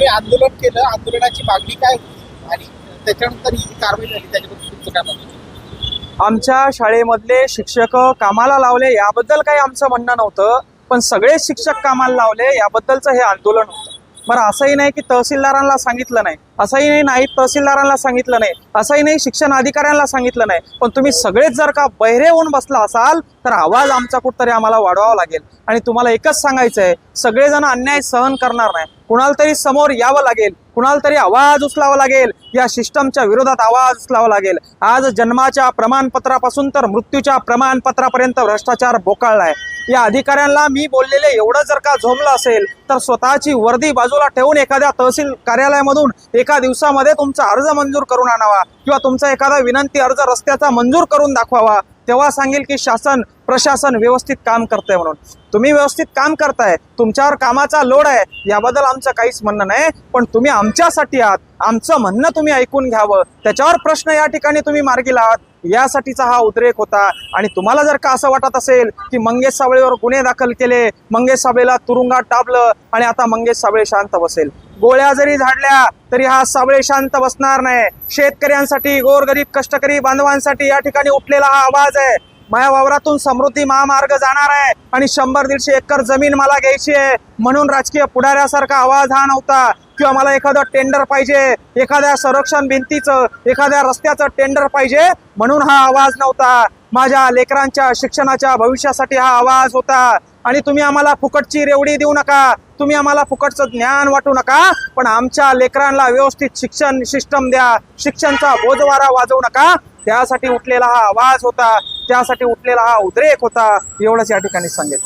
तुम्ही आंदोलन केलं, आंदोलनाची मागणी काय होती आणि त्याच्यानंतर ही कारवाई झाली, त्याच्याबद्दल तुमचं काय म्हणणं? आमच्या शाळेमधले शिक्षक कामाला लावले याबद्दल काही आमचं म्हणणं नव्हतं, पण सगळे शिक्षक कामाला लावले याबद्दलचं हे आंदोलन होतं. बरं, असंही नाही की तहसीलदारांना सांगितलं नाही, असंही नाही तहसीलदारांना सांगितलं नाही, असंही नाही शिक्षण अधिकाऱ्यांना सांगितलं नाही, पण तुम्ही सगळेच जर का बहिरे होऊन बसला असाल तर आवाज आमचा कुठतरी आम्हाला वाढवावा लागेल. आणि तुम्हाला एकच सांगायचं आहे, सगळेजण अन्याय सहन करणार नाही, कुणाला तरी समोर यावं लागेल, कुणाला तरी आवाज उचलावा लागेल, या सिस्टमच्या विरोधात आवाज उचलावा लागेल. आज जन्माच्या प्रमाणपत्रापासून तर मृत्यूच्या प्रमाणपत्रापर्यंत भ्रष्टाचार बोकाळलाय. या अधिकाऱ्यांना मी बोललेले एवढं जर का झोंबलं असेल तर स्वतःची वर्दी बाजूला ठेवून एखाद्या तहसील कार्यालयामधून एका दिवसामध्ये तुमचा अर्ज मंजूर करून आणावा किंवा तुमचा एखादा विनंती अर्ज रस्त्याचा मंजूर करून दाखवावा. तेव्हा सांगेल की शासन प्रशासन व्यवस्थित काम करतंय म्हणून. तुम्ही व्यवस्थित काम करताय, तुमच्यावर कामाचा लोड आहे, याबद्दल आमचं काहीच म्हणणं नाही, पण तुम्ही आमच्यासाठी आहात, आमचं म्हणणं तुम्ही ऐकून घ्यावं, त्याच्यावर प्रश्न या ठिकाणी तुम्ही मार्गी लावात, यासाठीचा हा उद्रेक होता. आणि तुम्हाला जर का असं वाटत असेल की मंगेश साबळेवर गुन्हे दाखल केले, मंगेश साबळेला तुरुंगात टाकलं आणि आता मंगेश साबळे शांत बसेल, गोळ्या जरी झाडल्या तरी हा साबळे शांत बसणार नाही. शेतकऱ्यांसाठी, गोरगरीब कष्टकरी बांधवांसाठी या ठिकाणी उठलेला हा आवाज आहे. माझ्या वावरातून समृद्धी महामार्ग जाणार आहे आणि 100-150 एकर जमीन मला घ्यायची आहे म्हणून राजकीय पुढाऱ्यासारखा आवाज हा नव्हता. किंवा मला एखादं टेंडर पाहिजे, एखाद्या संरक्षण भिंतीचं, एखाद्या रस्त्याचं टेंडर पाहिजे म्हणून हा आवाज नव्हता. माझ्या लेकरांच्या शिक्षणाच्या भविष्यासाठी हा आवाज होता. आणि तुम्ही आम्हाला फुकटची रेवडी देऊ नका, तुम्ही आम्हाला फुकटचं ज्ञान वाटू नका, पण आमच्या लेकरांना व्यवस्थित शिक्षण सिस्टम द्या, शिक्षणचा बोजवारा वाजवू नका. त्यासाठी उठलेला हा आवाज होता, त्यासाठी उठलेला हा उद्रेक होता, एवढंच या ठिकाणी सांगेल.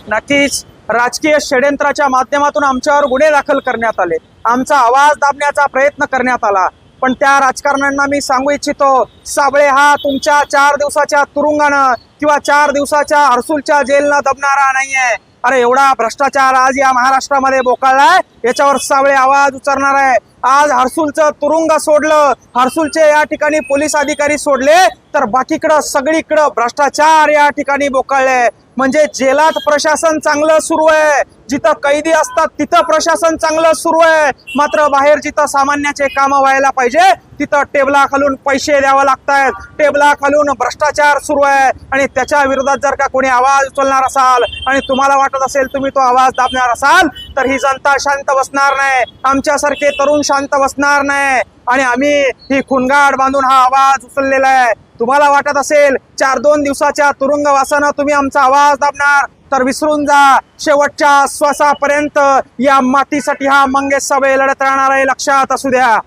नक्कीच राजकीय षड्यंत्राच्या माध्यमातून आमच्यावर गुन्हे दाखल करण्यात आले, आमचा आवाज दाबण्याचा प्रयत्न करण्यात आला, पण त्या राजकारण्यांना मी सांगू इच्छितो, साबळे हा तुमच्या 4 दिवसाच्या तुरुंगानं किंवा 4 दिवसाच्या हर्सुलच्या जेलनं दबणारा नाहीये. अरे एवढा भ्रष्टाचार आज या महाराष्ट्रामध्ये बोकाळलाय, याच्यावर साबळे आवाज उचलणार आहे. आज हर्सुलचं तुरुंग सोडलं, हर्सुलचे या ठिकाणी पोलीस अधिकारी सोडले, तर बाकीकडं सगळीकडं भ्रष्टाचार या ठिकाणी बोकाळले. म्हणजे जेलात प्रशासन चांगलं सुरू आहे, जिथं कैदी असतात तिथं प्रशासन चांगलं सुरू आहे, मात्र बाहेर जिथं सामान्याचे कामं व्हायला पाहिजे तिथं टेबलाखालून पैसे द्यावं लागतायत, टेबलाखालून भ्रष्टाचार सुरू आहे. आणि त्याच्या विरोधात जर का कोणी आवाज उचलणार असाल आणि तुम्हाला वाटत असेल तुम्ही तो आवाज दाबणार असाल तर ही जनता शांत बसणार नाही, आमच्यासारखे तरुण शांत बसणार नाही. आणि आम्ही ही खुणगाड बांधून हा आवाज उचललेला आहे. तुम्हाला वाटत असेल 4-2 दिवसाच्या तुरुंगवासानं तुम्ही आमचा आवाज दाबणार तर विसरून जा, शेवटच्या श्वासापर्यंत या मातीसाठी हा मंगेश साबळे लढत राहणार आहे, लक्षात असू द्या.